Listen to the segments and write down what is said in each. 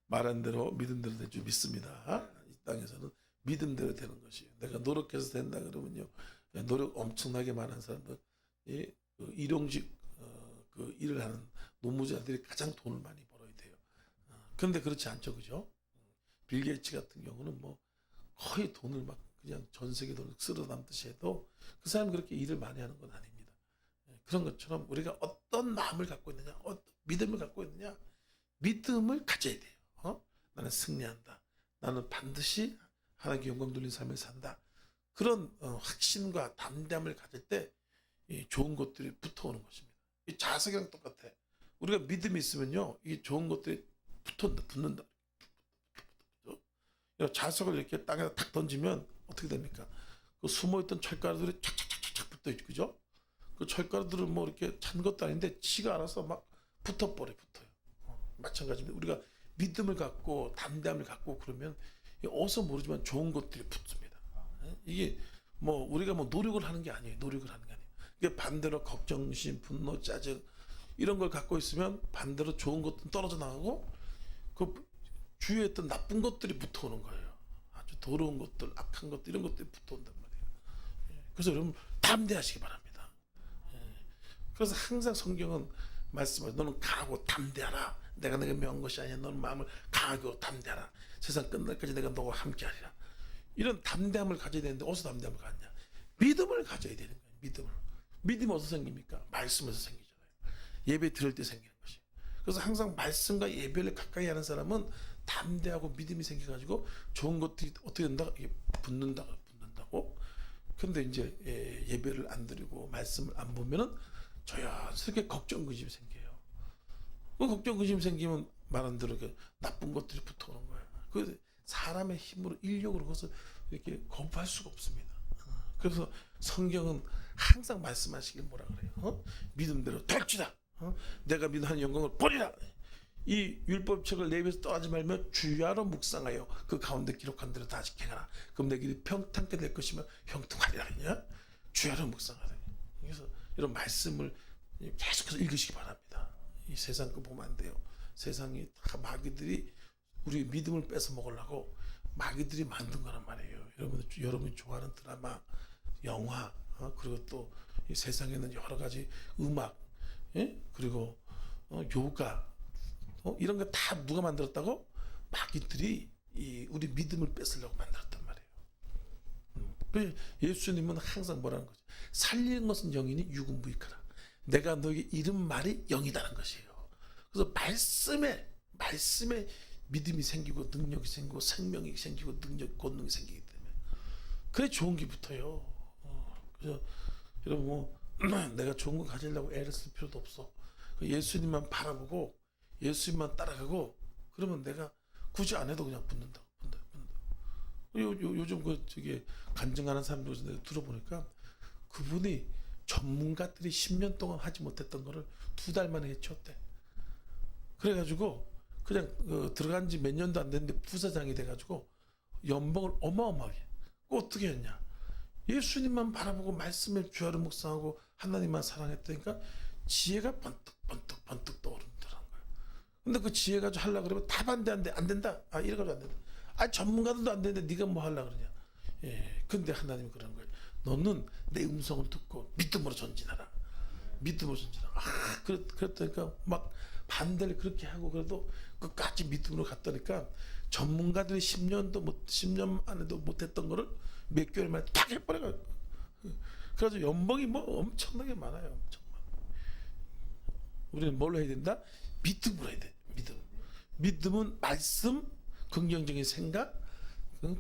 말한 대로 믿음대로 될 줄 믿습니다. 이 땅에서는 믿음대로 되는 것이에요. 내가 노력해서 된다 그러면요, 노력 엄청나게 많은 사람들, 그 일용직 그 일을 하는 노무자들이 가장 돈을 많이 벌어야 돼요. 그런데 그렇지 않죠, 그죠? 빌 게이츠 같은 경우는 뭐 거의 돈을 막 그냥 전 세계 돈을 쓸어 담듯이 해도 그 사람이 그렇게 일을 많이 하는 건 아닙니다. 그런 것처럼 우리가 어떤 마음을 갖고 있느냐, 어떤 믿음을 갖고 있느냐, 믿음을 가져야 돼요. 나는 승리한다. 나는 반드시 하나님께 영광 돌린 삶을 산다. 그런 확신과 담대함을 가질 때 좋은 것들이 붙어오는 것입니다. 이 자석이랑 똑같아. 우리가 믿음이 있으면요, 이 좋은 것들이 붙는다. 자석을 이렇게 땅에다 탁 던지면 어떻게 됩니까? 그 숨어있던 철가루들이 착착착착 붙어 있죠, 그죠? 그 철가루들을 뭐 이렇게 찬 것도 아닌데 지가 알아서 막 붙어요. 마찬가지입니다. 우리가 믿음을 갖고 담대함을 갖고 그러면 어서 모르지만 좋은 것들이 붙습니다. 이게 뭐 우리가 뭐 노력을 하는 게 아니에요. 이게 반대로 걱정심, 분노, 짜증 이런 걸 갖고 있으면 반대로 좋은 것들은 떨어져 나가고 그 주위에 있던 나쁜 것들이 붙어오는 거예요. 아주 더러운 것들, 악한 것들 이런 것들이 붙어온단 말이에요. 그래서 여러분 담대하시기 바랍니다. 그래서 항상 성경은 말씀하죠. 너는 강하고 담대하라. 내가 내게 명한 것이 아니야. 너는 마음을 강하고 담대하라. 세상 끝날까지 내가 너와 함께하리라. 이런 담대함을 가져야 되는데 어디서 담대함을 갖냐? 믿음을 가져야 되는 거예요. 믿음이 어디서 생깁니까? 말씀에서 생기잖아요. 예배 드릴 때 생기는 것이. 그래서 항상 말씀과 예배를 가까이 하는 사람은 담대하고 믿음이 생겨가지고 좋은 것들이 어떻게 된다? 이게 붙는다고. 근데 이제 예배를 안 드리고 말씀을 안 보면은 자연스럽게 걱정 근심이 생겨요. 그 걱정 근심이 생기면 말한 대로 나쁜 것들이 붙어오는 거예요. 그 사람의 힘으로 인력으로 그것을 이렇게 거부할 수가 없습니다. 그래서 성경은 항상 말씀하시길 뭐라 그래요? 믿음대로 될지다. 내가 믿는 영광을 보리라. 이 율법책을 내 입에서 떠나지 말며 주야로 묵상하여 그 가운데 기록한 대로 다 지켜가라. 그럼 내 길이 평탄케 될 것이며 형통하리라. 주야로 묵상하라. 그래서 이런 말씀을 계속해서 읽으시기 바랍니다. 이 세상 거 보면 안 돼요. 세상이 다 마귀들이 우리 믿음을 뺏어 먹으려고 마귀들이 만든 거란 말이에요. 여러분이 좋아하는 드라마, 영화, 그리고 또 이 세상에는 여러 가지 음악, 그리고 요가, 이런 거 다 누가 만들었다고? 마귀들이 우리 믿음을 뺏으려고 만들었단 말이에요. 예수님은 항상 뭐라는 거죠? 살리는 것은 영이니 육은 무익하라. 내가 너에게 이른 말이 영이다는 것이에요. 그래서 말씀에 믿음이 생기고 능력이 생기고 생명이 생기고 권능이 생기기 때문에 그래 좋은 게 붙어요. 그래서 여러분 뭐 내가 좋은 거 가지려고 애를 쓸 필요도 없어. 예수님만 바라보고 예수님만 따라가고 그러면 내가 굳이 안 해도 그냥 붙는다. 요즘 저기 간증하는 사람들 내가 들어보니까 그분이 전문가들이 10년 동안 하지 못했던 거를 2달 만에 해치웠대. 그래가지고 그냥 들어간 지 몇 년도 안 됐는데 부사장이 돼가지고 연봉을 어마어마하게. 어떻게 했냐? 예수님만 바라보고 말씀을 주야로 묵상하고 하나님만 사랑했다니까 지혜가 번뜩 떠오른다는 거예요. 근데 그 지혜 가지고 하려고 그러면 다 반대한대. 안 된다. 이래가지고 안 된다. 전문가들도 안 되는데 네가 뭐 하려고 그러냐. 근데 하나님이 그런 거예요. 너는 내 음성을 듣고 믿음으로 전진하라. 그랬다니까 막 반대를 그렇게 하고 그래도 끝까지 믿음으로 갔다니까 전문가들이 10년 안에도 못했던 거를 몇 개월 만에 딱 해버려가지고 그래서 연봉이 뭐 엄청나게 많아요. 우리는 뭘로 해야 된다? 믿음으로 해야 돼. 믿음은 말씀, 긍정적인 생각,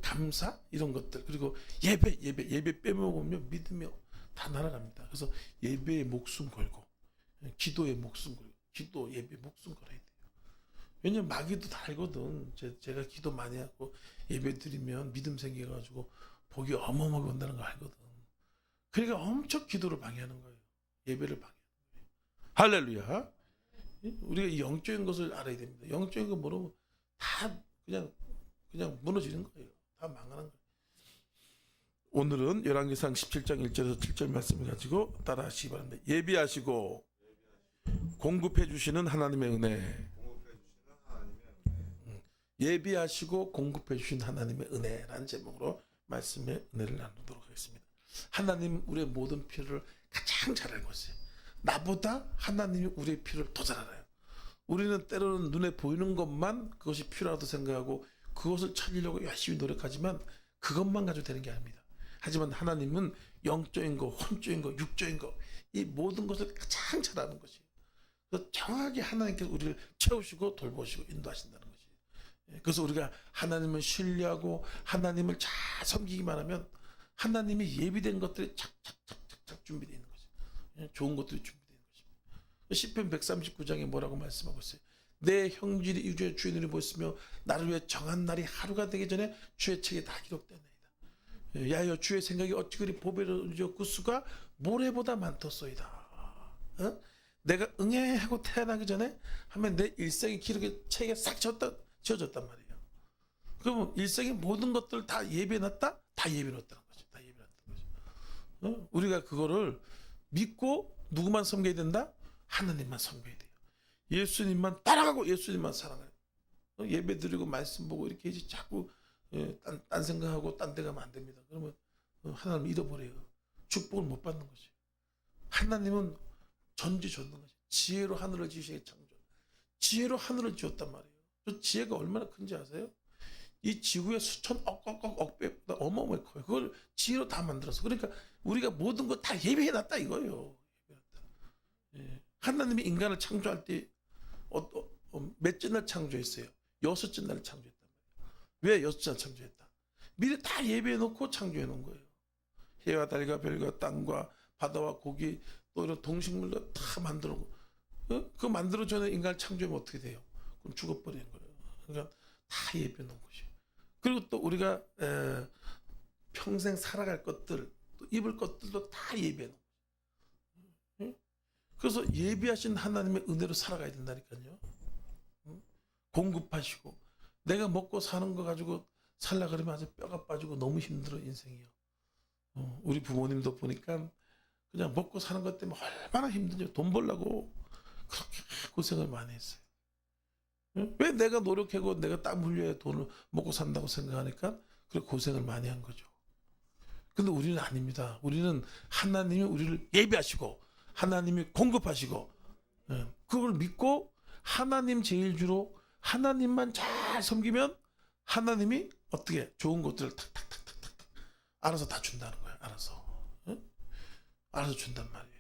감사 이런 것들 그리고 예배 빼먹으면 믿음이 다 날아갑니다. 그래서 예배에 목숨 걸고 기도에 목숨 걸고 기도 예배 목숨 걸어야 돼요. 왜냐면 마귀도 다 알거든. 제가 기도 많이 하고 예배 드리면 믿음 생겨가지고 복이 어마어마하게 온다는 거 알거든. 그러니까 엄청 기도를 방해하는 거예요. 예배를 방해하는 거예요. 할렐루야. 우리가 영적인 것을 알아야 됩니다. 영적인 거 모르면 다 그냥 무너지는 거예요. 다 망하는 거예요. 오늘은 열왕기상 17장 1절에서 7절 말씀을 가지고 따라하시기 바랍니다. 예비하시고 공급해 주시는 하나님의 은혜 예비하시고 공급해 주신 하나님의 은혜라는 제목으로 말씀의 은혜를 나누도록 하겠습니다. 하나님 우리의 모든 필요를 가장 잘 알고 있어요. 나보다 하나님이 우리의 필요를 더 잘 알아요. 우리는 때로는 눈에 보이는 것만 그것이 필요하다고 생각하고 그것을 찾으려고 열심히 노력하지만 그것만 가지고 되는 게 아닙니다. 하지만 하나님은 영적인 거, 혼적인 거, 육적인 거, 이 모든 것을 가장 잘 아는 것이에요. 그래서 정확히 하나님께서 우리를 채우시고 돌보시고 인도하신다는 것이에요. 그래서 우리가 하나님을 신뢰하고 하나님을 잘 섬기기만 하면 하나님이 예비된 것들이 착착착착 준비되어 있는 거죠. 좋은 것들이 준비되어 있는 것입니다. 시편 139장에 뭐라고 말씀하고 있어요? 내 형질이 이주의 주의 눈이 보였으며 나를 위해 정한 날이 하루가 되기 전에 주의 책에 다 기록되나이다. 야여 주의 생각이 어찌 그리 보배로우며 그 수가 모래보다 많겠소이다. 어? 내가 응애하고 태어나기 전에 하면 내 일생의 기록의 책에 싹 지어졌단 말이에요. 그러면 일생의 모든 것들을 다 예비해놨다? 다 예비해놨다는 거죠. 다 예비해놨다는 거죠. 우리가 그거를 믿고 누구만 섬겨야 된다? 하나님만 섬겨야 돼요. 예수님만 따라가고 예수님만 사랑해요. 예배 드리고 말씀 보고 이렇게 해지 자꾸 딴 생각하고 딴 데 가면 안 됩니다. 그러면 하나님 잃어버려요. 축복을 못 받는 거지. 하나님은 전지전능하시. 지혜로 하늘을 지으시게 창조. 지혜로 하늘을 지었단 말이에요. 그 지혜가 얼마나 큰지 아세요? 이 지구의 수천 억 배보다 어마어마하게 커요. 그걸 지혜로 다 만들어서. 그러니까 우리가 모든 거 다 예비해놨다 이거예요. 예. 하나님이 인간을 창조할 때 몇째 날 창조했어요? 6째 날 창조했단 말이에요. 왜 6째 날 창조했다? 미리 다 예비해놓고 창조해놓은 거예요. 해와 달과 별과 땅과 바다와 고기 또 이런 동식물도 다 만들고 그 만들어 전에 인간을 창조하면 어떻게 돼요? 그럼 죽어버리는 거예요. 그러니까 다 예비해놓은 것이에요. 그리고 또 우리가 평생 살아갈 것들 또 입을 것들도 다 예비해놓은 거예요. 그래서 예비하신 하나님의 은혜로 살아가야 된다니까요. 공급하시고 내가 먹고 사는 거 가지고 살라 그러면 아주 뼈가 빠지고 너무 힘들어 인생이요. 우리 부모님도 보니까 그냥 먹고 사는 것 때문에 얼마나 힘든지 돈 벌려고 그렇게 고생을 많이 했어요. 왜 내가 노력하고 내가 땀 흘려야 돈을 먹고 산다고 생각하니까 그렇게 고생을 많이 한 거죠. 근데 우리는 아닙니다. 우리는 하나님이 우리를 예비하시고 하나님이 공급하시고 그걸 믿고 하나님 제일주로 하나님만 잘 섬기면 하나님이 어떻게 좋은 것들을 탁탁탁탁탁 알아서 다 준다는 거예요. 알아서 준단 말이에요.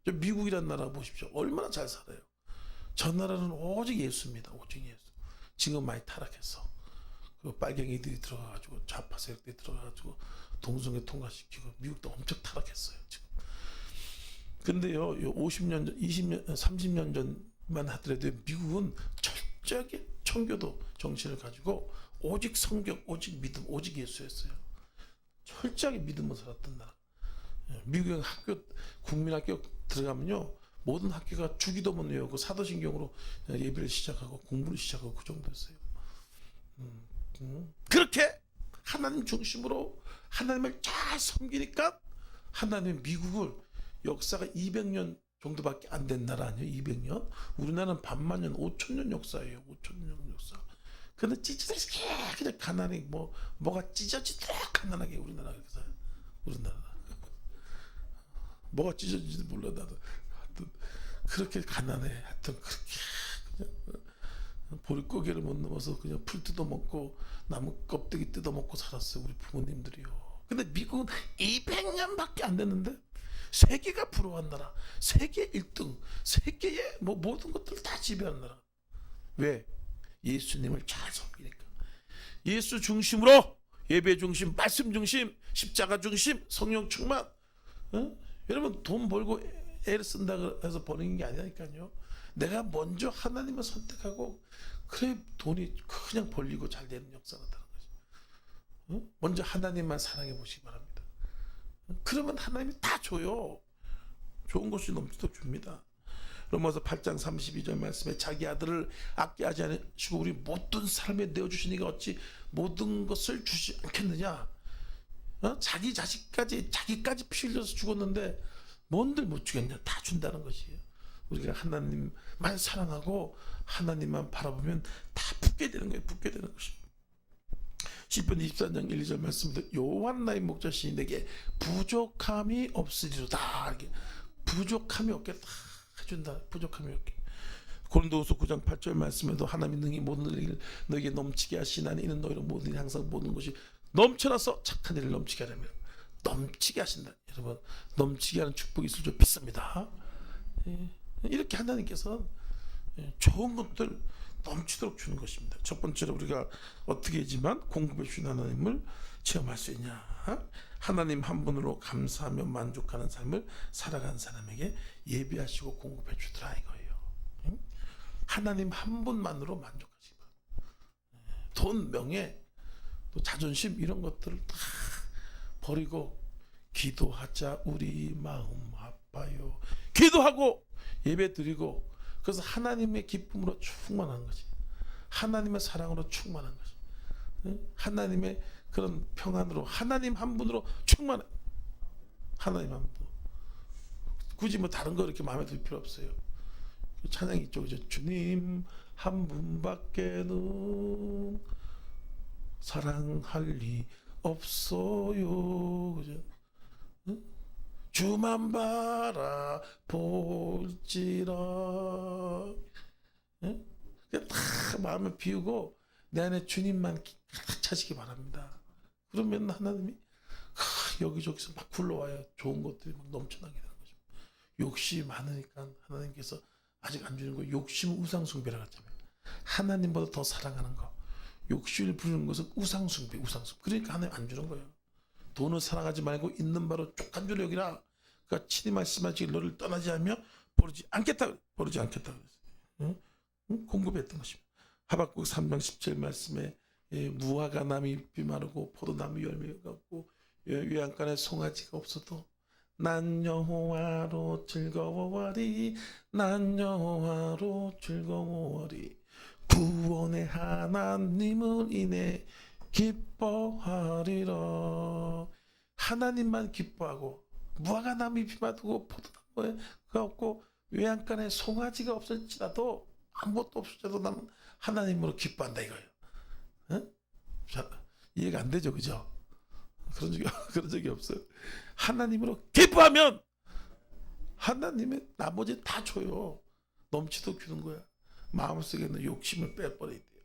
저 미국이란 나라 보십시오. 얼마나 잘 살아요. 저 나라는 오직 예수입니다. 오직 예수. 지금 많이 타락했어. 그 빨갱이들이 들어가가지고 좌파 세력들이 들어가가지고 동성애 통과시키고 미국도 엄청 타락했어요. 지금. 근데요, 50년 전, 20년, 30년 전만 하더라도 미국은 철저하게 청교도 정신을 가지고 오직 성경, 오직 믿음, 오직 예수였어요. 철저하게 믿음으로 살았던 나라. 미국의 학교, 국민학교 들어가면요, 모든 학교가 주기도문 외우고 사도신경으로 예배를 시작하고 공부를 시작하고 그 정도였어요. 그렇게 하나님 중심으로 하나님을 잘 섬기니까 하나님 미국을 역사가 200년 정도밖에 안 된 나라 아니에요? 200년? 우리나라는 반만 년, 5,000년 역사예요. 5,000년 역사. 근데 찢어지게 그냥 가난하게 뭐가 찢어지도록 가난하게 우리나라 그렇게 살아요. 우리나라. 뭐가 찢어지지도 몰라 나도. 하여튼 그렇게 가난해. 하여튼 그렇게 그냥 보릿고개를 못 넘어서 그냥 풀 뜯어먹고 나무 껍데기 뜯어먹고 살았어요. 우리 부모님들이요. 근데 미국은 200년밖에 안 됐는데 세계가 부러워한 나라, 세계 1등, 세계의 모든 것들을 다 지배하는 나라. 왜? 예수님을 잘 섬기니까. 예수 중심으로 예배 중심, 말씀 중심, 십자가 중심, 성령 충만. 여러분 돈 벌고 애를 쓴다 해서 버는 게 아니라니까요. 내가 먼저 하나님을 선택하고 그래 돈이 그냥 벌리고 잘 되는 역사가 되는 거죠. 먼저 하나님만 사랑해 보시기 바랍니다. 그러면 하나님이 다 줘요. 좋은 것이 넘치도록 줍니다. 로마서 8장 32절 말씀에 자기 아들을 아껴하지 않으시고 우리 모든 삶에 내어주시니까 어찌 모든 것을 주지 않겠느냐. 자기 자식까지 자기까지 피 흘려서 죽었는데 뭔들 못 주겠냐. 다 준다는 것이에요. 우리가 하나님만 사랑하고 하나님만 바라보면 다 붙게 되는 거예요. 붙게 되는 것입니다. 시편 24장 1, 2절 말씀도 여호와는 나의 목자시니 내게 부족함이 없으리로다. 이렇게 부족함이 없게 다 해준다. 부족함이 없게. 고린도후서 9장 8절 말씀에도 하나님이 능히 모든 일을 너에게 넘치게 하시나니 이는 너희로 모든 일 항상 모든 것이 넘쳐나서 착한 일을 넘치게 하려면 넘치게 하신다. 여러분 넘치게 하는 축복이 있을 줄 믿습니다. 이렇게 하나님께서는 좋은 것들 넘치도록 주는 것입니다. 첫 번째로 우리가 어떻게 하지만 공급해 주신 하나님을 체험할 수 있냐? 하나님 한 분으로 감사하며 만족하는 삶을 살아가는 사람에게 예비하시고 공급해 주더라 이거예요. 하나님 한 분만으로 만족하시기 바랍니다. 돈, 명예, 또 자존심 이런 것들을 다 버리고 기도하자 우리 마음 아파요. 기도하고 예배 드리고 그래서 하나님의 기쁨으로 충만한 거지. 하나님의 사랑으로 충만한 거지. 하나님의 그런 평안으로 하나님 한 분으로 충만해. 하나님 한 분. 굳이 뭐 다른 거 이렇게 마음에 들 필요 없어요. 찬양이 있죠. 주님 한 분밖에는 사랑할 리 없어요. 그죠? 응? 주만 바라볼지라. 응? 다 마음을 비우고 내 안에 주님만 가득 차시기 바랍니다. 그러면 하나님이 여기저기서 막 굴러와요. 좋은 것들이 막 넘쳐나게 되는 거죠. 욕심이 많으니까 하나님께서 아직 안 주는 거. 욕심은 우상숭배라고 했잖아요. 하나님보다 더 사랑하는 거. 욕심을 부르는 것은 우상숭배, 우상숭배. 그러니까 하나님 안 주는 거예요. 돈을 사랑하지 말고 있는 바로 족간줄 여기라. 그러니까 친히 말씀하시길 너를 떠나지 않으며 버리지 않겠다. 버리지 않겠다 그랬어요. 응? 공급했던 것입니다. 하박국 3장 17 말씀에 무화과 나무 잎이 마르고 포도나무 열매가 없고 외양간에 송아지가 없어도 난 여호와로 즐거워하리. 난 여호와로 즐거워하리. 구원의 하나님을 인해 기뻐하리라. 하나님만 기뻐하고 무화과 나무 잎이 마르고 포도나무가 없고 외양간에 송아지가 없을지라도 아무것도 없을지라도 나는 하나님으로 기뻐한다 이거예요. 응? 자, 이해가 안 되죠, 그죠? 그런 적이 없어요. 하나님으로 기뻐하면 하나님의 나머지 다 줘요. 넘치도록 주는 거야. 마음속에 있는 욕심을 빼버려야 돼요.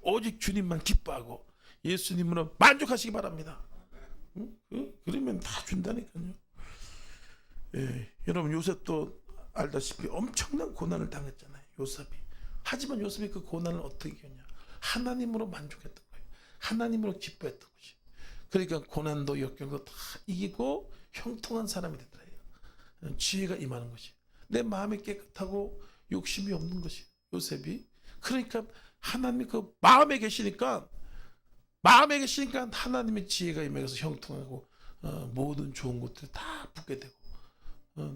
오직 주님만 기뻐하고 예수님으로 만족하시기 바랍니다. 응? 그러면 다 준다니까요. 여러분 요셉도 알다시피 엄청난 고난을 당했잖아요. 요셉이. 하지만 요셉이 그 고난을 어떻게 이겼냐? 하나님으로 만족했던 거예요. 하나님으로 기뻐했던 것이. 그러니까 고난도 역경도 다 이기고 형통한 사람이 되더래요. 지혜가 임하는 것이. 내 마음이 깨끗하고 욕심이 없는 것이 요셉이. 그러니까 하나님이 그 마음에 계시니까 하나님의 지혜가 임해서 형통하고 모든 좋은 것들이 다 붙게 되고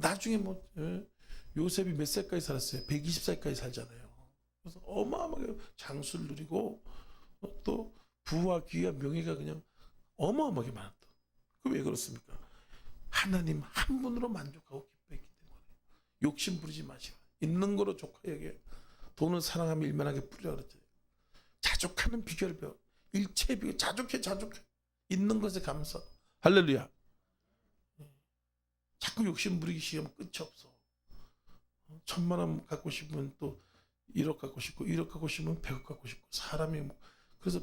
나중에 요셉이 몇 살까지 살았어요? 120살까지 살잖아요. 그래서 어마어마하게 장수를 누리고 또 부와 귀와 명예가 그냥 어마어마하게 많았다. 그 왜 그렇습니까? 하나님 한 분으로 만족하고 기뻐했기 때문에. 욕심 부리지 마시고 있는 거로 족하게 돈을 사랑하며 일만하게 뿌리라 그랬죠. 자족하는 비결을 배워. 일체의 비결. 자족해. 있는 것에 감사. 할렐루야. 자꾸 욕심 부리기 시작하면 끝이 없어. 1,000만 원 갖고 싶으면 또 1억 갖고 싶고 1억 갖고 싶으면 100억 갖고 싶고 사람이 그래서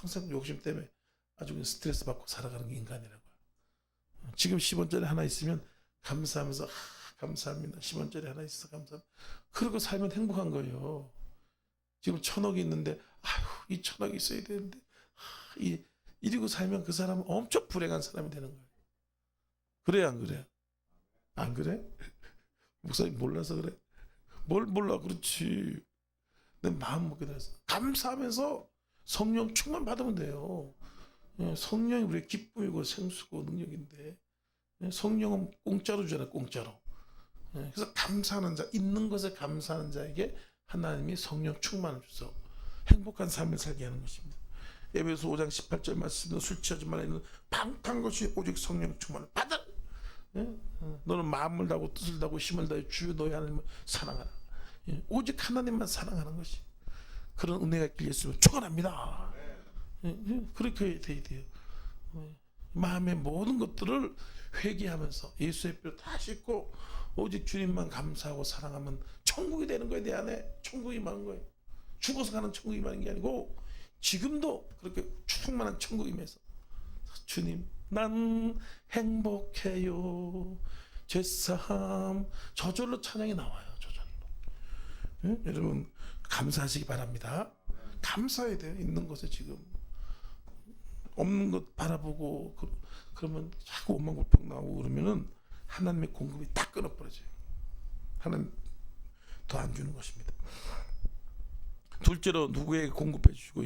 평생 욕심 때문에 아주 그냥 스트레스 받고 살아가는 게 인간이라고요. 지금 10원짜리 하나 있으면 감사하면서 감사합니다. 10원짜리 하나 있어 감사합니다. 그러고 살면 행복한 거예요. 지금 1,000억이 있는데 아휴 이 1,000억이 있어야 되는데 이러고 살면 그 사람은 엄청 불행한 사람이 되는 거예요. 그래 안 그래? 안 그래? 목사님 몰라서 그래? 뭘 몰라? 그렇지. 내 마음 먹게 돼서 감사하면서 성령 충만 받으면 돼요. 성령이 우리의 기쁨이고 생수고 능력인데 성령은 공짜로 주잖아요. 공짜로. 그래서 감사하는 자, 있는 것에 감사하는 자에게 하나님이 성령 충만을 주셔서 행복한 삶을 살게 하는 것입니다. 에베소 5장 18절 말씀은 술 취하지 말라. 팡팡 것이 오직 성령 충만을 받아. 예? 너는 마음을 다하고 뜻을 다하고 힘을 다해 주 너의 하나님을 사랑하라. 예? 오직 하나님만 사랑하는 것이 그런 은혜가 있길 예수님은 축원합니다. 예? 예? 그렇게 돼야 돼요. 예? 마음의 모든 것들을 회개하면서 예수의 뼈를 다 씻고 오직 주님만 감사하고 사랑하면 천국이 되는 거예요. 내 안에 천국이 많은 거예요. 죽어서 가는 천국이 많은 게 아니고 지금도 그렇게 충만한 천국이 임해서 주님 난 행복해요 제삼 저절로 찬양이 나와요. 저절로. 예? 여러분 감사하시기 바랍니다. 감사해야 돼요. 있는 것에 지금 없는 것 바라보고 그러면 자꾸 원망불평 나오고 그러면은 하나님의 공급이 딱 끊어버려져요. 하나님 더 안 주는 것입니다. 둘째로 누구에게 공급해 주시고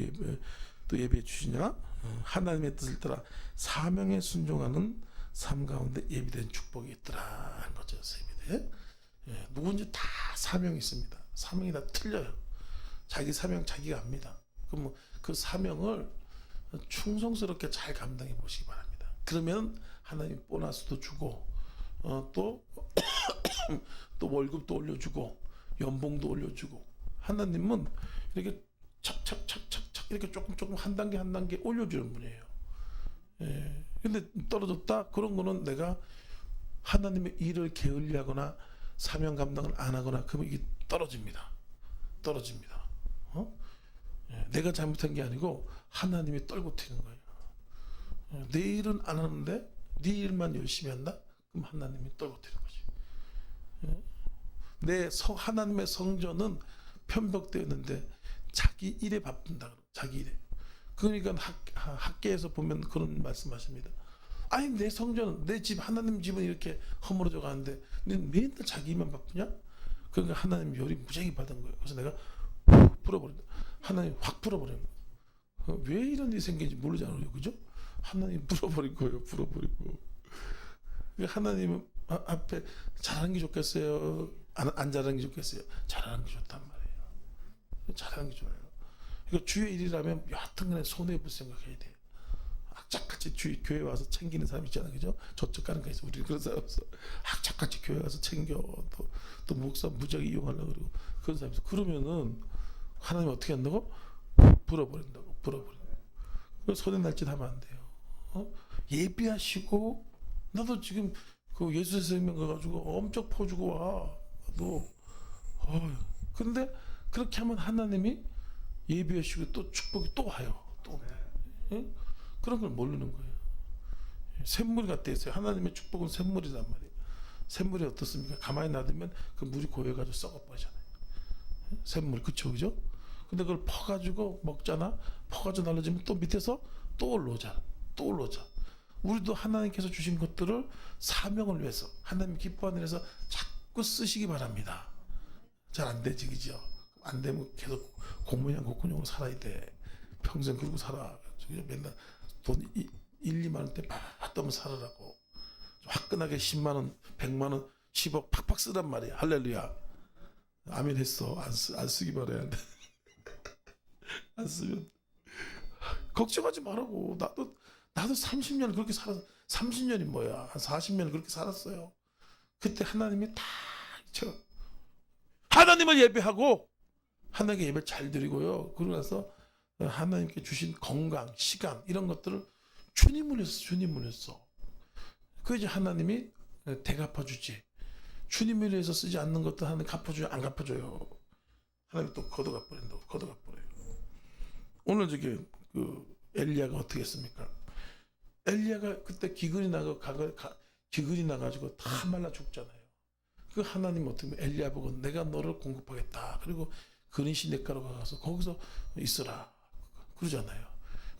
또 예배해 주시냐? 하나님의 뜻을 따라 사명에 순종하는 삶 가운데 예비된 축복이 있더라 한 거죠. 예비대. 예, 누군지 다 사명이 있습니다. 사명이 다 틀려요. 자기 사명 자기가 압니다. 그럼 그 사명을 충성스럽게 잘 감당해 보시기 바랍니다. 그러면 하나님 보너스도 주고 또 월급도 올려주고 연봉도 올려주고 하나님은 이렇게 착착착착착 이렇게 조금 한 단계 한 단계 올려주는 분이에요. 예. 근데 떨어졌다 그런 거는 내가 하나님의 일을 게을리하거나 사명 감당을 안 하거나 그러면 이게 떨어집니다. 예. 내가 잘못한 게 아니고 하나님이 떨고 튀는 거예요. 예. 내 일은 안 하는데 네 일만 열심히 한다? 그럼 하나님이 떨고 튀는 거지. 예. 하나님의 성전은 편벽되었는데 자기 일에 바쁜다. 자기 일에. 그러니까 학계에서 보면 그런 말씀하십니다. 아니 내 성전, 내 집, 하나님 집은 이렇게 허물어져 가는데 맨날 자기 일만 바쁘냐? 그러니까 하나님 열이 무지하게 받은 거예요. 그래서 내가 훅 풀어버린다. 하나님 확 풀어버린 거예요. 왜 이런 일이 생기는지 모르잖아요. 그죠? 하나님 풀어버린 거예요. 풀어버리고. 하나님은 앞에 잘하는 게 좋겠어요? 안 잘하는 게 좋겠어요? 잘하는 게 좋단 말이에요. 잘하는 게 좋아요. 그러니까 주의 일이라면 여하튼 간에 손해볼 생각해야 돼요. 악착같이 교회 와서 챙기는 사람 있잖아요. 그죠? 저쪽 가는 거 있어. 우리 그런 사람 없어. 악착같이 교회 와서 챙겨. 또 목사 무지하게 이용하려고 그러고 그런 사람 있어. 그러면은 하나님 어떻게 한다고? 불어버린다고. 손해 날 짓 하면 안 돼요. 예비하시고 나도 지금 그 예수 생명 가가지고 엄청 퍼주고 와. 너. 근데 그렇게 하면 하나님이 예비하시고 또 축복이 또 와요. 또. 응? 그런 걸 모르는 거예요. 샘물 같았어요. 하나님의 축복은 샘물이란 말이에요. 샘물이 어떻습니까? 가만히 놔두면 그 물이 고여가지고 썩어버리잖아요. 샘물 그쵸 그죠? 근데 그걸 퍼가지고 먹잖아. 퍼가지고 날려주면 또 밑에서 또 올라오잖아. 우리도 하나님께서 주신 것들을 사명을 위해서 하나님 기뻐하는 일에서 자꾸 쓰시기 바랍니다. 잘 안 되지 그죠? 안 되면 계속 공무원 곡군용으로 살아야 돼. 평생 그러고 살아. 맨날 돈 1, 2만 원대 팍 떠면 살아라고. 화끈하게 10만 원, 100만 원, 10억 팍팍 쓰란 말이야. 할렐루야. 아멘 했어. 안 쓰기 바라야 돼. 안 쓰면 걱정하지 말라고. 나도 30년 그렇게 살았어. 30년이 뭐야? 한 40년 그렇게 살았어요. 그때 하나님이 다 하나님을 예배하고 하나님께 예배 잘 드리고요. 그러고 나서 하나님께 주신 건강, 시간 이런 것들을 주님을 했어. 그 이제 하나님이 대갚아주지. 주님을 위해서 쓰지 않는 것도 하나님 갚아줘요, 안 갚아줘요. 하나님 또 걷어가버려요. 오늘 저기 그 엘리야가 어떻게 했습니까? 엘리야가 그때 기근이 나가지고 다 말라 죽잖아요. 그 하나님 어떻게 엘리야 보고 내가 너를 공급하겠다. 그리고 그린 시냇가로 가서 거기서 있어라 그러잖아요.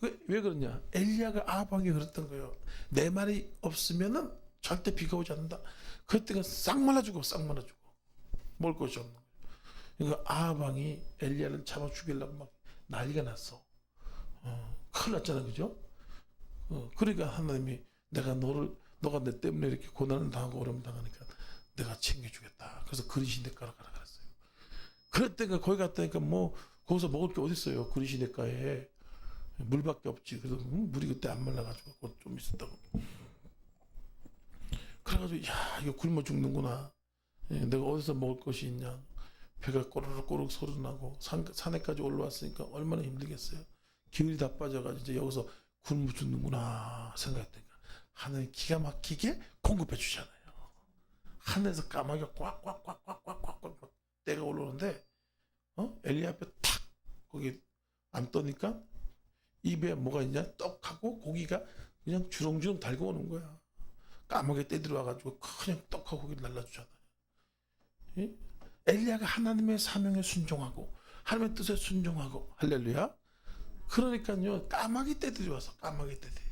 왜 그러냐? 엘리야가 아합에게 그랬던 거예요. 내 말이 없으면은 절대 비가 오지 않는다. 그때가 싹 말라주고 먹을 것이 없는 거예요. 그러니까 아합 왕이 엘리야를 잡아 죽이려고 막 난리가 났어. 큰일 났잖아, 그죠? 그러니까 하나님이 너가 내 때문에 이렇게 고난을 당하고 어려움 당하니까 내가 챙겨주겠다. 그래서 그린 시냇가로 가라 그랬어요. 그랬더니 거기 갔다니까 뭐 거기서 먹을 게 어디 있어요? 그린 시냇가에 물밖에 없지. 그래서 물이 그때 안 말라가지고 좀 있었다고. 그래가지고 야 이거 굶어 죽는구나. 예, 내가 어디서 먹을 것이 있냐. 배가 꼬르륵 소리 나고 산에까지 올라왔으니까 얼마나 힘들겠어요. 기운이 다 빠져가지고 이제 여기서 굶어 죽는구나 생각했다니까 하나님 기가 막히게 공급해 주잖아요. 하늘에서 까마귀가 꽉꽉꽉꽉꽉꽉 때가 올라오는데 엘리 앞에 탁 거기 앉더니까 입에 뭐가 있냐 떡하고 고기가 그냥 주렁주렁 달고 오는 거야. 까마귀 떼 들어와가지고 그냥 떡하고 고기를 날라주잖아요. 예? 엘리야가 하나님의 사명에 순종하고 하나님의 뜻에 순종하고 할렐루야. 그러니까요 까마귀 떼들이 와서 까마귀 떼들이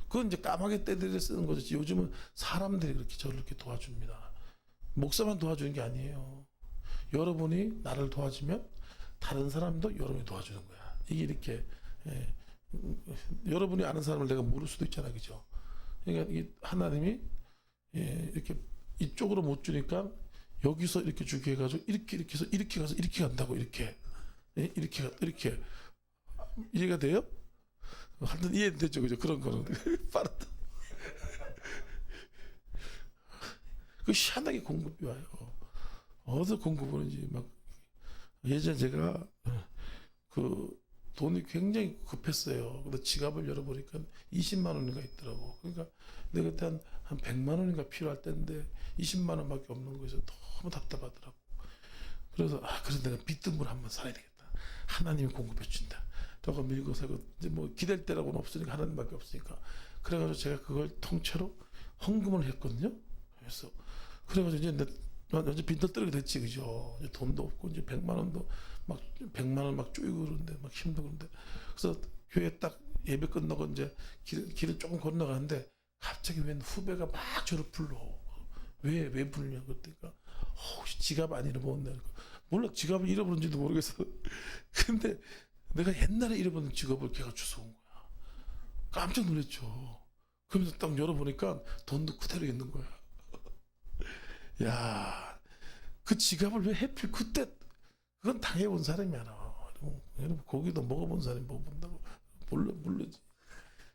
그건 이제 까마귀 떼들이 쓰는 거지. 요즘은 사람들이 그렇게 저를 이렇게 도와줍니다. 목사만 도와주는 게 아니에요. 여러분이 나를 도와주면 다른 사람도 여러분이 도와주는 거야. 이게 이렇게 여러분이 아는 사람을 내가 모를 수도 있잖아, 그죠? 그러니까 이 하나님이 이렇게 이쪽으로 못 주니까 여기서 이렇게 주게 해가지고 이렇게 해서 이렇게 가서 이렇게 간다고 이렇게 이해가 돼요? 하여튼 이해되죠, 그죠? 그런 거는 빠르다. 그 희한하게 공급이 와요. 어디서 공급 오는지 막 예전에 제가 그 돈이 굉장히 급했어요. 근데 지갑을 열어보니까 20만 원인가 있더라고. 그러니까 내가 그때 한 100만 원인가 필요할 때인데 20만 원밖에 없는 거에서 너무 답답하더라고. 그래서 그래서 내가 빚든물 한번 살아야 되겠다. 하나님이 공급해 준다. 저거 밀고 살고 이제 뭐 기댈 데라고는 없으니까 하나님밖에 없으니까. 그래가지고 제가 그걸 통째로 헌금을 했거든요. 그래가지고 이제 완전 빈털터리가 됐지, 그죠? 이제 돈도 없고 이제 100만 원도 막 100만 원 막 쪼이고 그러는데 막 힘들고 그런데 그래서 교회 딱 예배 끝나고 이제 길을 조금 건너가는데 갑자기 웬 후배가 막 저를 불러. 왜 부르냐 그랬더니까 혹시 지갑 안 잃어버렸나. 몰라, 지갑을 잃어버린지도 모르겠어. 근데 내가 옛날에 잃어버린 지갑을 걔가 주워온 거야. 깜짝 놀랐죠. 그러면서 딱 열어보니까 돈도 그대로 있는 거야. 야, 그 지갑을 왜 하필 그때. 그건 당해본 사람이 알아. 여러분 고기도 먹어본 사람이 먹어본다고 모르지.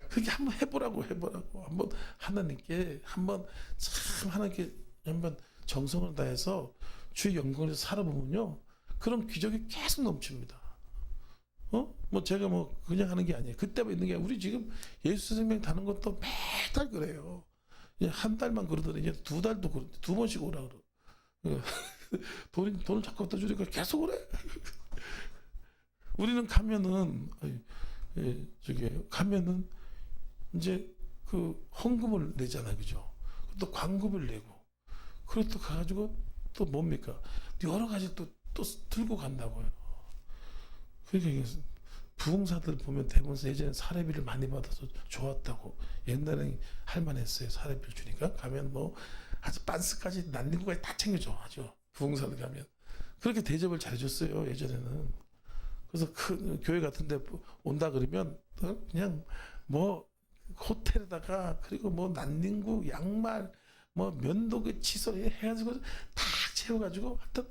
그렇게 한번 해보라고 한번 하나님께 한번 참 하나님께 한번 정성을 다해서 주의 영광에서 살아보면요 그런 기적이 계속 넘칩니다. 뭐 제가 뭐 그냥 하는 게 아니에요. 그때만 있는 게 아니라 우리 지금 예수 생명 다는 것도 매달 그래요. 한 달만 그러더니 이제 두 달도 그러, 두 번씩 오라 그러. 돈을 자꾸 갖다 주니까 계속 오래. 우리는 가면은 가면은 이제 그 헌금을 내잖아, 그죠? 또 광고비를 내고, 그리고 또 가가지고 또 뭡니까? 여러 가지 또 들고 간다고요. 그러니까 부흥사들 보면 대부분 예전에 사례비를 많이 받아서 좋았다고 옛날에 할만했어요. 사례비를 주니까 가면 뭐 아주 빤스까지 난리는 거에 다 챙겨줘, 아주 부흥사들 가면 그렇게 대접을 잘해줬어요 예전에는. 그래서 큰 교회 같은데 온다 그러면 그냥 뭐 호텔에다가 그리고 뭐 난닝구 양말 뭐 면도기 칫솔 해가지고 다 채워가지고 하여튼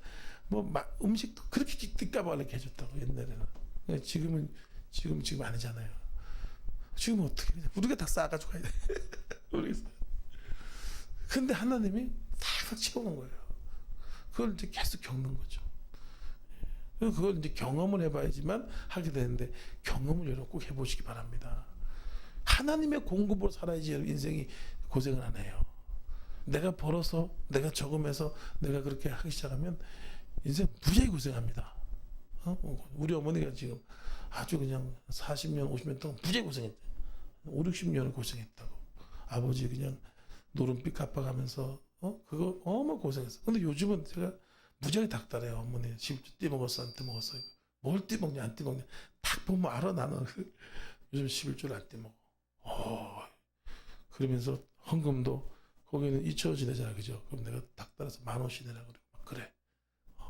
뭐 음식도 그렇게 띠까발하게 해줬다고 옛날에는. 지금 아니잖아요. 지금 어떻게 우리가 다 싸가지고 가야 돼. 모르겠어요. 근데 하나님이 다 채우는 거예요. 그걸 이제 계속 겪는 거죠. 그걸 이제 경험을 해봐야지만 하게 되는데 경험을 여러분 꼭 해보시기 바랍니다. 하나님의 공급으로 살아야지 인생이 고생을 안 해요. 내가 벌어서 내가 저금해서 내가 그렇게 하기 시작하면 인생 무지하게 고생합니다. 우리 어머니가 지금 아주 그냥 40년 50년 동안 무지하게 고생했대. 5, 60년을 고생했다고. 아버지 그냥 노름빛 갚아가면서 그거 어마 고생했어. 근데 요즘은 제가 무지하게 닥달해요. 어머니 집 떼먹었어 안 떼먹었어. 뭘 떼먹냐 안 떼먹냐 딱 보면 알아. 나는 요즘 11조를 안 떼먹어. 그러면서 헌금도 거기는 2,000원씩 내잖아, 그죠? 그럼 내가 닥달해서 10,000원씩 내라 그래.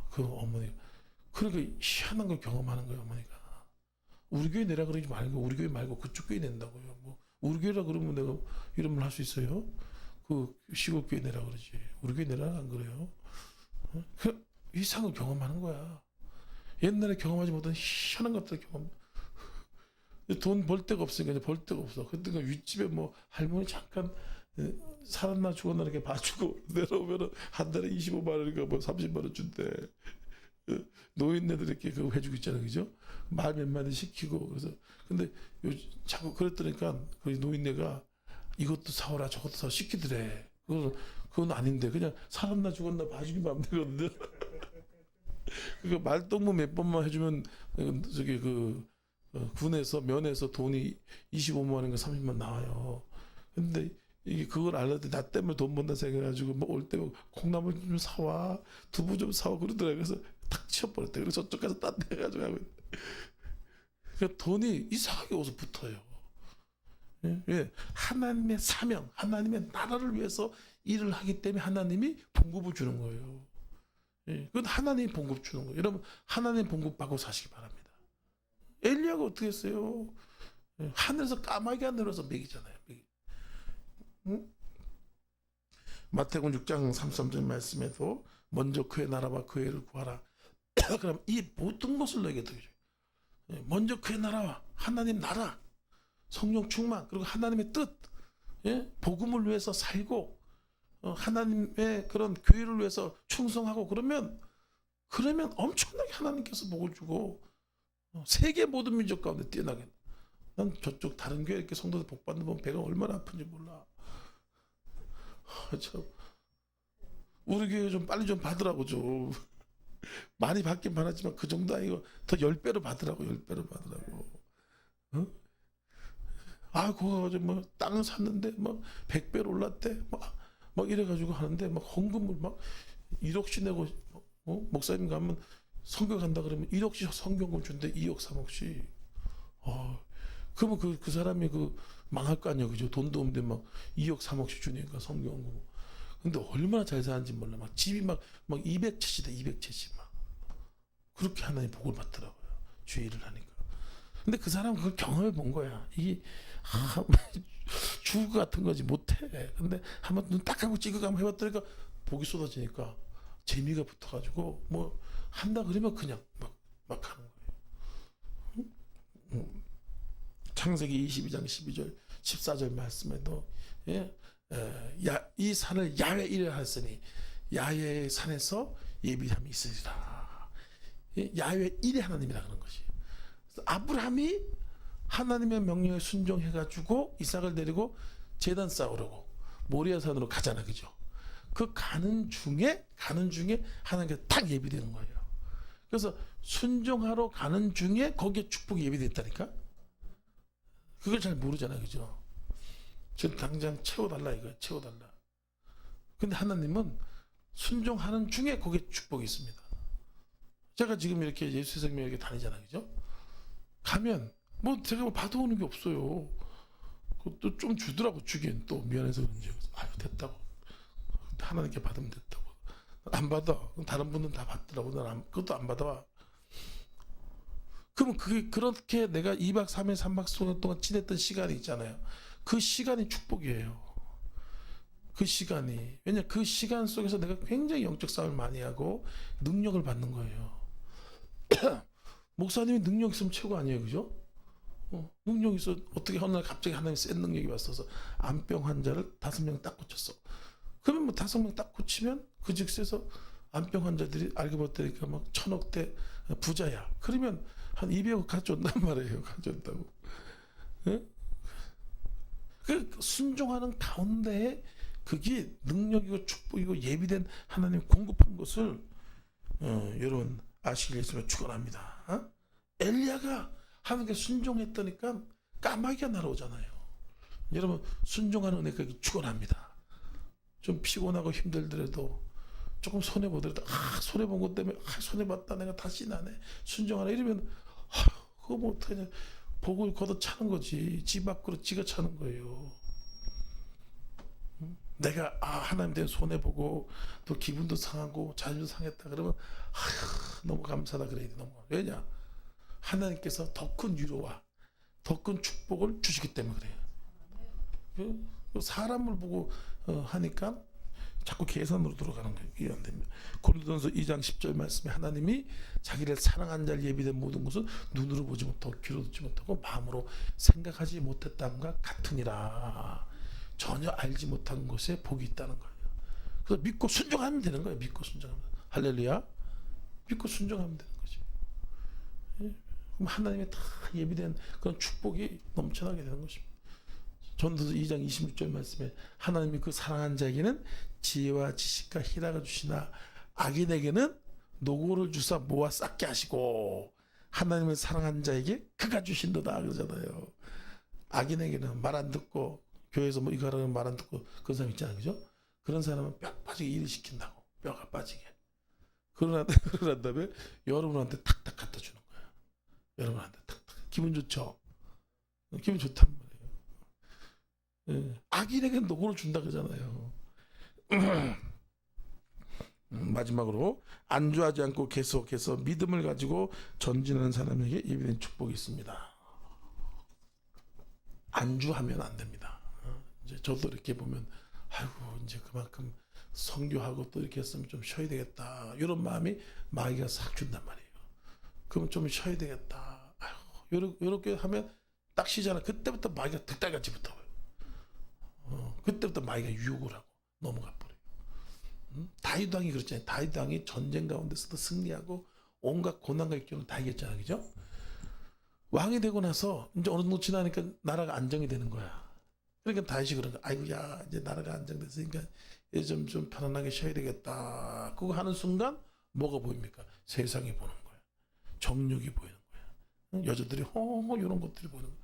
그 어머니가 그러니까 희한한 걸 경험하는 거예요. 어머니가 우리 교회 내라 그러지 말고 우리 교회 말고 그쪽 교회 낸다고요. 뭐 우리 교회라 그러면 내가 이런 말 할 수 있어요? 그 시골 교회 내라 그러지 우리 교회 내라 안 그래요? 그 이상을 경험하는 거야. 옛날에 경험하지 못한 희한한 것들 경험. 돈 벌 데가 없으니까 이제 벌 데가 없어. 그러니까 윗집에 뭐 할머니 잠깐 살았나 죽었나 이렇게 봐주고 내려오면은 한 달에 25만 원인가 뭐 30만 원 준대. 노인네들 이렇게 그거 해주고 있잖아요, 그죠? 말 몇 마디 시키고. 그래서 근데 자꾸 그랬더니까 그 노인네가 이것도 사오라 저것도 사오라 시키더래. 그건 아닌데 그냥 살았나 죽었나 봐주기만 하면 되거든요. 그러니까 말동무 몇 번만 해주면 저기 군에서 면에서 돈이 25만 원인가 30만 나와요. 근데 이게 그걸 알았더니 나 때문에 돈 번다 생각해가지고 뭐 올 때 콩나물 좀 사와 두부 좀 사와 그러더라고요. 그래서 탁 치워버렸대. 그리고 저쪽 가서 딴 데 가지고 하고. 그러니까 돈이 이상하게 어디서 붙어요. 예? 하나님의 사명, 하나님의 나라를 위해서 일을 하기 때문에 하나님이 봉급을 주는 거예요. 예, 그건 하나님이 봉급 주는 거예요. 여러분 하나님 봉급 받고 사시기 바랍니다. 엘리야가 어떻게 했어요? 예, 하늘에서 까마귀가 내려서 먹이잖아요. 응? 마태복음 6장 33절 말씀에도 먼저 그의 나라와 그의 의를 구하라. 그럼 이 모든 것을 너에게 더해줘요. 예, 먼저 그의 나라와 하나님 나라, 성령 충만, 그리고 하나님의 뜻, 예? 복음을 위해서 살고 하나님의 그런 교회를 위해서 충성하고 그러면 엄청나게 하나님께서 복을 주고 세계 모든 민족 가운데 뛰어나게. 난 저쪽 다른 교회 이렇게 성도들 복 받는 분 배가 얼마나 아픈지 몰라. 참 우리 교회 좀 빨리 좀 받으라고 좀. 많이 받긴 받았지만 그 정도 아니고 더 10배로 받으라고 10배로 받으라고. 어? 아 그거 뭐 땅을 샀는데 뭐 100배로 올랐대 막 이래가지고 하는데 막 헌금을 막 1억씩 내고 목사님 가면 성교 간다 그러면 1억씩 성경금 준대. 2억 3억씩. 그러면 그 사람이 망할 거 아니야, 그죠? 돈도 없는데 막 2억 3억씩 주니까 성경금. 근데 얼마나 잘 사는지 몰라. 막 집이 막 200채시다 200채시 막 그렇게 하나님 복을 받더라고요. 주의 일을 하니까. 근데 그 사람은 그걸 경험해 본 거야. 이게 죽을 것 같은 거지 못해. 근데 한번 눈 딱 감고 찌그가 한번 해봤더니까 복이 쏟아지니까 재미가 붙어가지고 뭐 한다 그러면 그냥 막 하는 거예요. 창세기 22장 12절 14절 말씀에도 예? 이 산을 야외 이래 하였으니 야외의 산에서 예비함이 있으리라. 예? 야외 일의 하나님이라 그런 것이. 아브라함이 하나님의 명령에 순종해가지고 이삭을 데리고 제단 쌓으려고 모리아산으로 가잖아, 그죠? 그 가는 중에 하나님께서 딱 예비되는 거예요. 그래서 순종하러 가는 중에 거기에 축복이 예비됐다니까. 그걸 잘 모르잖아요, 그죠? 지금 당장 채워달라 이거야, 채워달라. 근데 하나님은 순종하는 중에 거기에 축복이 있습니다. 제가 지금 이렇게 예수 생명 이렇게 다니잖아요, 그죠? 가면 뭐 제가 뭐 받아오는 게 없어요. 그것도 좀 주더라고. 주긴 또 미안해서 그런지. 아유 됐다고. 하나님께 받으면 됐다고. 안 받아. 다른 분은 다 받더라고. 난 그것도 안 받아와. 그러면 그게 그렇게 내가 2박 3일 3박 동안 지냈던 시간이 있잖아요. 그 시간이 축복이에요. 그 시간이. 왜냐 그 시간 속에서 내가 굉장히 영적 싸움을 많이 하고 능력을 받는 거예요. 목사님이 능력 있으면 최고 아니에요, 그죠? 능력 있어. 어떻게 어느 날 갑자기 하나님 센 능력이 왔어서 암병 환자를 5명 딱 고쳤어. 그러면 뭐 5명 딱 고치면 그 즉시에서 암병 환자들이 알고 봤더니까 막 1000억대 부자야. 그러면 한 200억 가져온단 말이에요. 가져온다고. 예? 그 순종하는 가운데에 그게 능력이고 축복이고 예비된 하나님 공급한 것을 여러분 아시길 위해서 축원합니다. 엘리야가 하나님께 순종했다니까 까마귀가 날아오잖아요. 여러분 순종하는 은혜가 축원합니다. 좀 피곤하고 힘들더라도 조금 손해 보더라도 손해 본 것 때문에 손해 봤다 내가 다시 나네 순종하라 이러면 그거 뭐 어떡하냐 복을 걷어 차는 거지. 지 밖으로 지가 차는 거예요. 내가 하나님 때문에 손해 보고 또 기분도 상하고 자존심 상했다 그러면 너무 감사하다 그래야 돼. 너무. 왜냐 하나님께서 더 큰 위로와 더 큰 축복을 주시기 때문에 그래요. 사람을 보고 하니까 자꾸 계산으로 들어가는 거예요. 이해 안 됩니다. 고린도전서 2장 10절 말씀에 하나님이 자기를 사랑한 자를 예비된 모든 것은 눈으로 보지 못하고 귀로 듣지 못하고 마음으로 생각하지 못했다함과 같으니라. 전혀 알지 못한 곳에 복이 있다는 거예요. 그래서 믿고 순종하면 되는 거예요. 믿고 순종하면. 할렐루야. 믿고 순종하면 되는 거죠. 예? 그럼 하나님의 다 예비된 그런 축복이 넘쳐나게 되는 것입니다. 전도서 2장 26절 말씀에 하나님이 그 사랑한 자에게는 지혜와 지식과 희락을 주시나 악인에게는 노고를 주사 모아 쌓게 하시고 하나님을 사랑한 자에게 그가 주신도다 그러잖아요. 악인에게는 말 안 듣고 교회에서 뭐 이거 하라는 말 안 듣고 그런 사람 있잖아요. 그죠? 그런 사람은 뼈 빠지게 일을 시킨다고. 뼈가 빠지게. 그러난 다음에 여러분한테 탁탁 갖다 주는 거예요. 여러분한테 탁탁. 기분 좋죠? 기분 좋단 말이에요. 예. 악인에게는 노고를 준다 그러잖아요. 마지막으로 안주하지 않고 계속해서 믿음을 가지고 전진하는 사람에게 예비된 축복이 있습니다. 안주하면 안 됩니다. 이제 저도 이렇게 보면 아이고 이제 그만큼 선교하고 또 이렇게 했으면 좀 쉬어야 되겠다 이런 마음이 마귀가 싹 준단 말이에요. 그러면 좀 쉬어야 되겠다. 아이고 요렇게 하면 딱 쉬잖아. 그때부터 마귀가 득달같이 붙어요. 그때부터 마귀가 유혹을 하고 넘어가 버려요. 다윗 왕이 그렇잖아요. 다윗 왕이 전쟁 가운데서도 승리하고 온갖 고난과 역경을 다 이겼잖아요. 그죠? 왕이 되고 나서 이제 어느 정도 지나니까 나라가 안정이 되는 거야. 그러니까 다윗이 그런 거야. 아이고 야 이제 나라가 안정됐으니까 이제 좀 편안하게 쉬어야 되겠다. 그거 하는 순간 뭐가 보입니까? 세상이 보는 거야. 정욕이 보이는 거야. 여자들이 허허 이런 것들이 보이는 거야.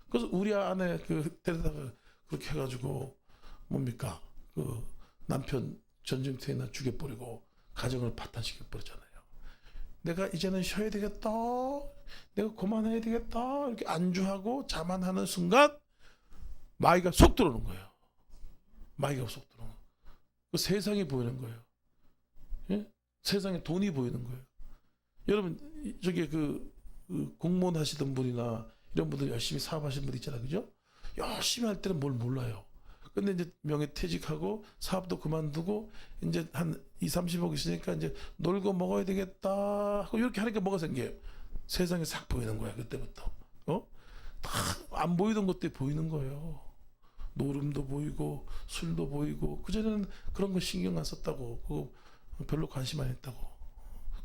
그래서 우리 안에 그 데려다가 그렇게 해가지고 뭡니까? 그 남편 전쟁터에나 죽여버리고 가정을 파탄시켜버리잖아요. 내가 이제는 쉬어야 되겠다. 내가 그만해야 되겠다. 이렇게 안주하고 자만하는 순간 마귀가 속 들어오는 거예요. 마귀가 속 들어오는 거예요. 그 세상이 보이는 거예요. 예? 세상에 돈이 보이는 거예요. 여러분 저기 그 공무원 하시던 분이나 이런 분들 열심히 사업하시는 분 있잖아요. 그죠? 열심히 할 때는 뭘 몰라요. 근데 이제 명예퇴직하고 사업도 그만두고 이제 한 20-30억 있으니까 이제 놀고 먹어야 되겠다 하고 이렇게 하니까 뭐가 생겨요? 세상에 싹 보이는 거야. 그때부터 다 안 보이던 것들이 보이는 거예요. 노름도 보이고 술도 보이고 그전에는 그런 거 신경 안 썼다고 그거 별로 관심 안 했다고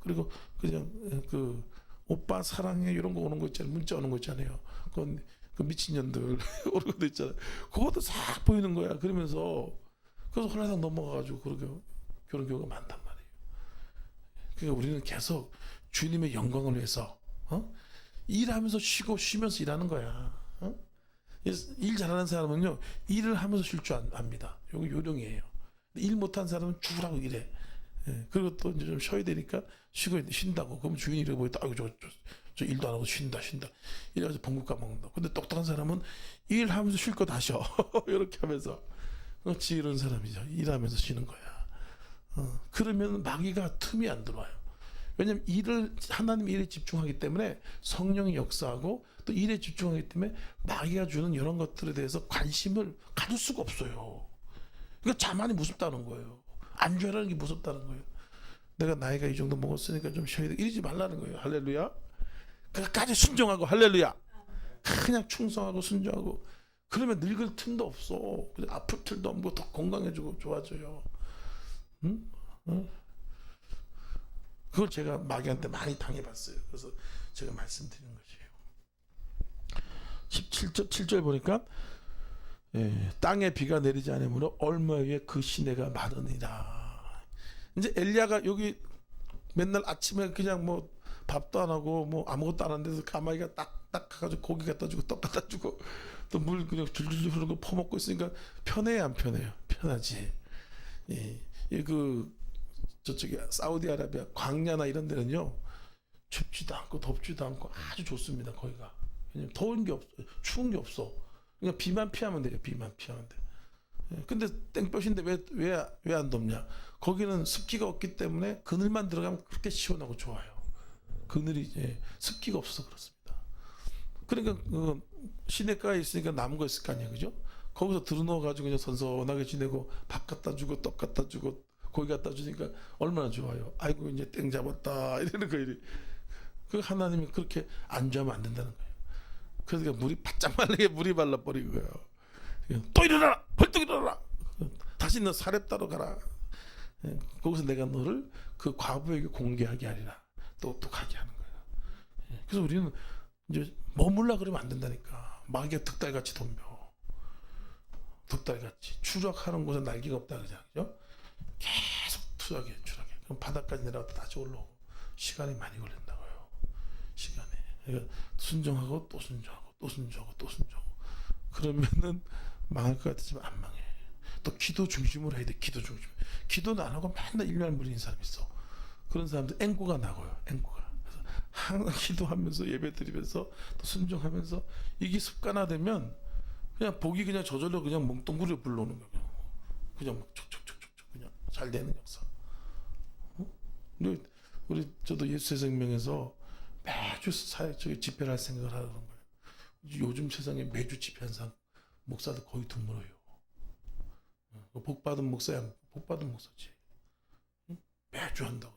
그리고 그냥 그 오빠 사랑해 이런 거 오는 거 있잖아요. 문자 오는 거 있잖아요. 그건 그 미친년들 오는 것도 있잖아요. 그것도 싹 보이는 거야. 그러면서 그래서 홀라당 넘어가가지고 그런 경우가 많단 말이에요. 그러니까 우리는 계속 주님의 영광을 위해서 일하면서 쉬고 쉬면서 일하는 거야. 일 잘하는 사람은요 일을 하면서 쉴 줄 압니다. 이거 요령이에요. 일 못한 사람은 죽으라고 일해. 예, 그리고 또 이제 좀 쉬어야 되니까 쉰다고. 그럼 주인이 이러고 보니까 아이고 저 일도 안 하고 쉰다. 이래가지고 봉급 까먹는다. 근데 똑똑한 사람은 일하면서 쉴 거 다 쉬어. 이렇게 하면서 그렇지 이런 사람이죠. 일하면서 쉬는 거야. 그러면 마귀가 틈이 안 들어와요. 왜냐면 하나님 일에 집중하기 때문에 성령이 역사하고 또 일에 집중하기 때문에 마귀가 주는 이런 것들에 대해서 관심을 가질 수가 없어요. 그러니까 자만이 무섭다는 거예요. 안주하라는 게 무섭다는 거예요. 내가 나이가 이 정도 먹었으니까 좀 쉬어야 돼. 이러지 말라는 거예요. 할렐루야. 그까지 순종하고 할렐루야. 그냥 충성하고 순종하고 그러면 늙을 틈도 없어. 아플 틈도 없고 더 건강해지고 좋아져요. 응? 그걸 제가 마귀한테 많이 당해봤어요. 그래서 제가 말씀드리는 것이에요. 7절 보니까 땅에 비가 내리지 않으므로 얼마 위에 그 시내가 마르니라. 이제 엘리야가 여기 맨날 아침에 그냥 뭐 밥도 안 하고 뭐 아무것도 안 하는데서 가마귀가 딱딱 가가지고 고기 갖다 주고 떡 갖다 주고 또 물 그냥 줄줄줄 흐르고 퍼먹고 있으니까 편해요 안 편해요? 편하지. 그 저쪽에 사우디아라비아 광야나 이런 데는요 춥지도 않고 덥지도 않고 아주 좋습니다. 거기가 왜냐면 더운 게 없어, 추운 게 없어. 그냥 비만 피하면 돼요. 비만 피하면 돼. 근데 땡볕인데 왜 안 덥냐? 거기는 습기가 없기 때문에 그늘만 들어가면 그렇게 시원하고 좋아요. 그늘이 습기가 없어서 그렇습니다. 그러니까 시내가에 있으니까 남은 거 있을 거 아니에요, 그죠? 거기서 들어누워 가지고 그냥 선선하게 지내고 밥 갖다 주고 떡 갖다 주고 고기 갖다 주니까 얼마나 좋아요. 아이고 이제 땡 잡았다 이러는 거예요. 그 하나님이 그렇게 안주하면 안 된다는 거예요. 그러니까 물이 바짝 말리게 물이 발라버린 거예요. 또 일어나라, 벌떡 일어나라. 다시 너 사렙다로 가라. 거기서 내가 너를 그 과부에게 공개하게 하리라. 또 가게 하는 거예요. 그래서 우리는 이제 머물라 그러면 안 된다니까. 마귀가 득달같이 덤벼. 득달같이 추락하는 곳에 날개가 없다 그러잖아요. 계속 추락해. 그럼 바닥까지 내려갔다 다시 올라오고 시간이 많이 걸린다고요. 시간이. 그러니까 순종하고 또 순종하고 또 순종하고 또 순종하고 그러면은 망할 것 같지만 안 망해. 또 기도 중심으로 해야 돼. 기도 중심. 기도는 안 하고 맨날 일만 부리는 사람 있어. 그런 사람들 앵꼬가 나고요. 앵꼬가. 그래서 항상 기도하면서 예배 드리면서 또 순종하면서 이게 습관화되면 그냥 복이 그냥 저절로 그냥 멍뚱구리로 불러오는 거예요. 그냥 막 촉촉촉촉 그냥 잘 되는 역사. 우리 저도 예수의 생명에서 매주 사역적인 집회를 할 생각을 하는 거예요. 요즘 세상에 매주 집회한 사람 목사도 거의 드물어요. 복받은 목사야, 복받은 목사지. 매주 한다고.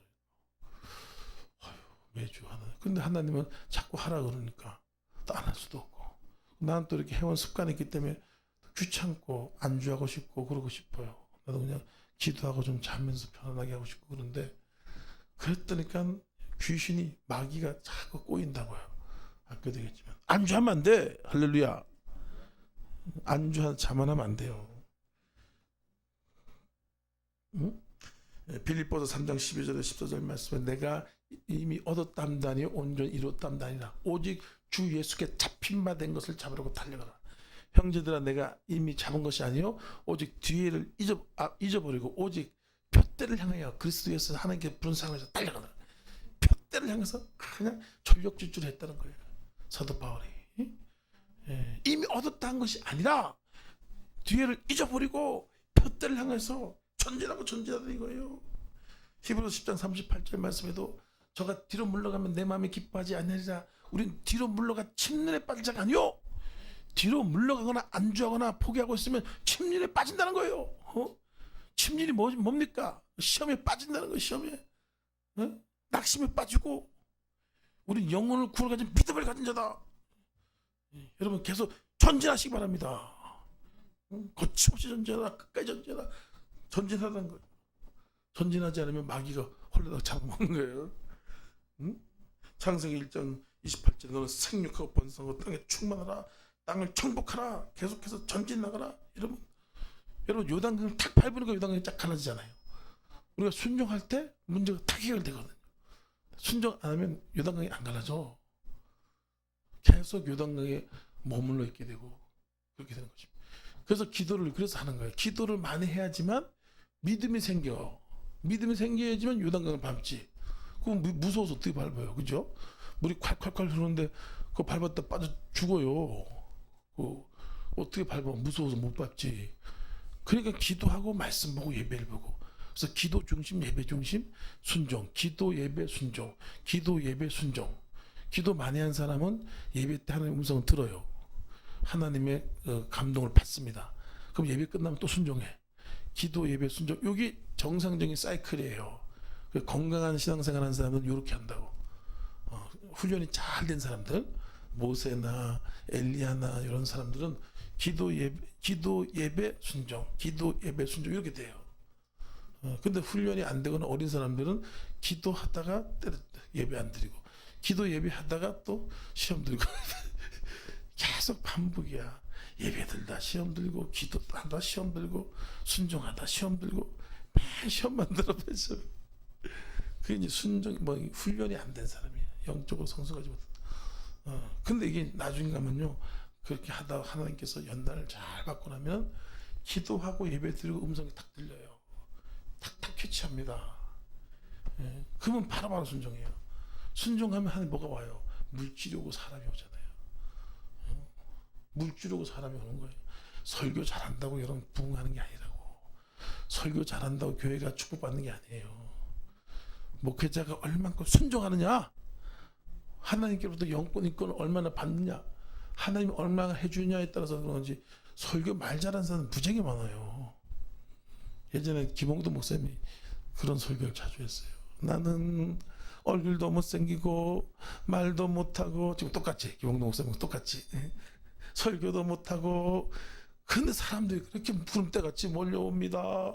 매주 하나. 근데 하나님은 자꾸 하라 그러니까 또 안 할 수도 없고. 나는 또 이렇게 해온 습관이 있기 때문에 귀찮고 안주하고 싶고 그러고 싶어요. 나도 그냥 기도하고 좀 자면서 편안하게 하고 싶고 그런데 그랬더니까 귀신이 마귀가 자꾸 꼬인다고요. 아까 되겠지만 안주하면 안 돼. 할렐루야. 안주한 자만하면 안 돼요. 응? 빌립보서 3장 12절에 14절 말씀에 내가 이미 얻었담다니 온전히 이뤘담다니라. 오직 주 예수께 잡힌 바 된 것을 잡으려고 달려가라. 형제들아 내가 이미 잡은 것이 아니요 오직 뒤에를 잊어버리고 오직 표대를 향하여 그리스도 예수 하나님께 부른 상황에서 달려가라. 표대를 향해서 그냥 전력질주를 했다는 거예요. 사도 바울이. 이미 얻었다는 것이 아니라 뒤에를 잊어버리고 표대를 향해서 전진하고 전진하다 이거예요. 히브리서 10장 38절 말씀에도 저가 뒤로 물러가면 내 마음이 기뻐하지 아니하리라. 우린 뒤로 물러가 침륜에 빠질 자가 아니요. 뒤로 물러가거나 안주하거나 포기하고 있으면 침륜에 빠진다는 거예요. 침륜이 뭡니까? 시험에 빠진다는 거예요. 시험에. 낙심에 빠지고 우린 영혼을 구원을 가진 믿음을 가진 자다. 여러분 계속 전진하시기 바랍니다. 거침없이 전진하라. 끝까지 전진하라. 전진하라는 거예요. 전진하지 않으면 마귀가 홀라당 잡아먹는 거예요. 창세기 1장 28절 너는 생육하고 번성하고 땅에 충만하라. 땅을 정복하라. 계속해서 전진 나가라. 여러분 요단강을 탁 밟으니까 요단강이 쫙 갈라지잖아요. 우리가 순종할 때 문제가 탁 해결되거든요. 순종 안 하면 요단강이 안 갈라져. 계속 요단강에 머물러 있게 되고 그렇게 되는 거죠. 그래서 기도를 그래서 하는 거예요. 기도를 많이 해야지만 믿음이 생겨. 믿음이 생겨야지만 요단강을 밟지. 그럼 무서워서 어떻게 밟아요, 그죠? 물이 콸콸콸 흐르는데 그거 밟았다 빠져 죽어요. 어떻게 밟아? 무서워서 못 밟지. 그러니까 기도하고 말씀 보고 예배를 보고. 그래서 기도 중심, 예배 중심, 순종. 기도, 예배, 순종. 기도, 예배, 순종. 기도 많이 한 사람은 예배 때 하나님의 음성을 들어요. 하나님의 감동을 받습니다. 그럼 예배 끝나면 또 순종해. 기도, 예배, 순종. 여기 정상적인 사이클이에요. 건강한 신앙생활 하는 사람은 이렇게 한다고. 훈련이 잘 된 사람들, 모세나 엘리야나 이런 사람들은 기도, 예배, 순종, 기도, 예배, 순종 이렇게 돼요. 근데 훈련이 안 되거나 어린 사람들은 기도하다가 예배 안 드리고, 기도 예배하다가 또 시험 들고 계속 반복이야. 예배 들다 시험 들고, 기도하다 시험 들고, 순종하다 시험 들고, 맨 시험만 들어 뺏어. 그게 이제 훈련이 안 된 사람이야. 영적으로 성숙하지 못해. 근데 이게 나중에 가면요, 그렇게 하다 하나님께서 연단을 잘 받고 나면 기도하고 예배 드리고 음성이 탁 들려요. 탁탁 캐치합니다. 그러면 바로바로 순종해요. 순종하면 하나님 뭐가 와요? 물질이 오고 사람이 오잖아요. 물질이 오고 사람이 오는 거예요. 설교 잘한다고 여러분 부흥하는 게 아니라고. 설교 잘한다고 교회가 축복받는 게 아니에요. 목회자가 얼만큼 순종하느냐, 하나님께로부터 영권을 얼마나 받느냐, 하나님이 얼마나 해주냐에 따라서 그런 건지. 설교 말 잘하는 사람은 무지하게 많아요. 예전에 김홍도 목사님이 그런 설교를 자주 했어요. 나는 얼굴도 못생기고 말도 못하고, 지금 똑같이 김홍도 목사님 똑같이 설교도 못하고 근데 사람들이 그렇게 구름대같이 몰려옵니다.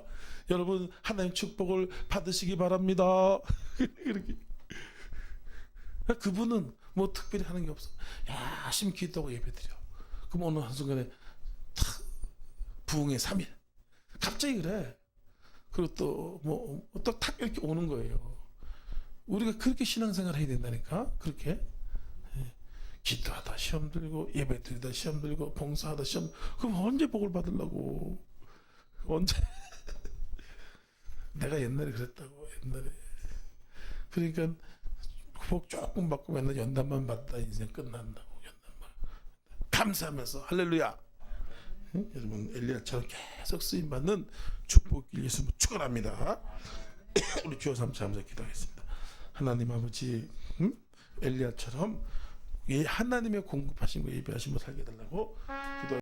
여러분 하나님 축복을 받으시기 바랍니다. 그렇게 그분은 뭐 특별히 하는 게 없어. 열심히 기도하고 예배드려. 그럼 어느 한순간에 탁 부흥의 3일 갑자기 그래. 그리고 또 뭐 또 탁 이렇게 오는 거예요. 우리가 그렇게 신앙생활 해야 된다니까. 그렇게 기도하다 시험 들고 예배드리다 시험 들고 봉사하다 시험. 그럼 언제 복을 받으려고? 언제? 내가 옛날에 그랬다고. 옛날에. 그러니까 복 조금 받고 맨날 연단만 받다 인생 끝난다고. 연단만 감사하면서 할렐루야. 응? 여러분 엘리야처럼 계속 쓰임 받는 축복을 예수 축원합니다. 우리 주여 삼차하면서 기도하겠습니다. 하나님 아버지, 엘리야처럼 하나님의 공급하신 거 예배하신 거 살게 해달라고 기도.